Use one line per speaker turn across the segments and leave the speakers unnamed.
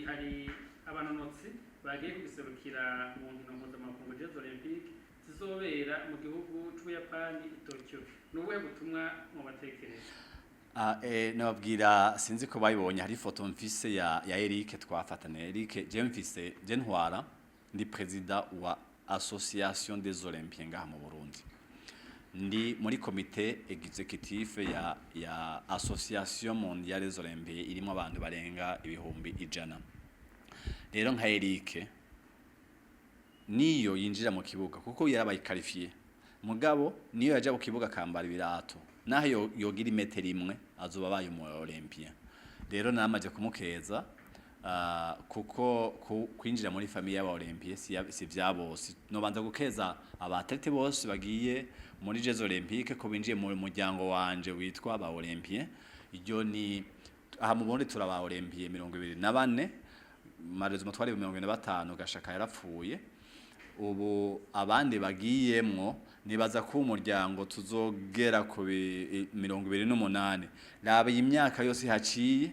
hari abanonotsi bagiye kugiserukira mu nkino mpuzamakungu Jeux Olympiques zizobera mu gihugu c'Ubuyapani Tokyo. Nubuhe butumwa mu batekereza?
Nababwira sinzi ko bayibonye hari ifoto mfise ya Eric twafatane. Eric je mfise je ntwara ndi president wa Association des Olympiens ngaha mu Burundi. Ndi muri komite executive ya Association Mondiale des Olympiens irimo abantu barenga ibihumbi 100. Rero nka Eric niyo yinjira mu kibuga kuko yarabaye qualifié. Mugabo niyo yaje ku kibuga kambara ibirato. Naho yogira imetero imwe azoba baye mu Olympia. Rero namaje kumukeza kuko kwinjira muri famille y'aba Olympia si vyabose. No banza gukeza abatlete bose bagiye muri Jeux Olympiques ko binjiye mu muryango wanje witwa aba Olympien. Iryo ni aha mu Burundi turaba Olympien 24 marezo mutware 25 gashaka yarapfuye. Ubu abandi bagiyemwo nibaza ko umuryango tuzogera ku 28 raba imyaka yose haciye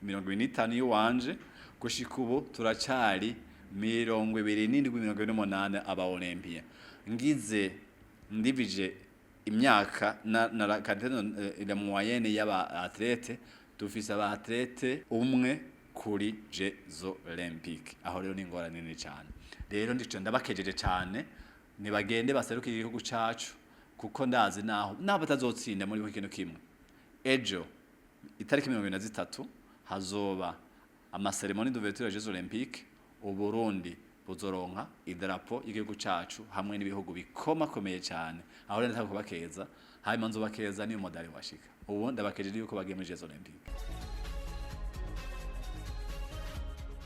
25 y'uwanje gushika ubu turacari 27-28 aba Olympia ngize ndivije imyaka na kadeno moyenne y'aba athlete dufise aba athlete umwe kuri Jeux Olympiques aho rero ni ngorane nini cyane. Rero ndico ndabakejeje cyane nibagende baseruka igihugu cacu kuko ndazi naho batazotsinda muri kintu kimwe. Ejo itariki 23 hazoba amaseremoni d'ouverture Jeux Olympiques u Burundi buzoronka idarapo y'igihugu cacu hamwe n'ibihugu bikomakomeye cyane. Aho rero ndakubakeza hanyuma nzobakeza niyo modali washika. Ubu ndabakejeje yuko bagiye muri Jeux Olympiques.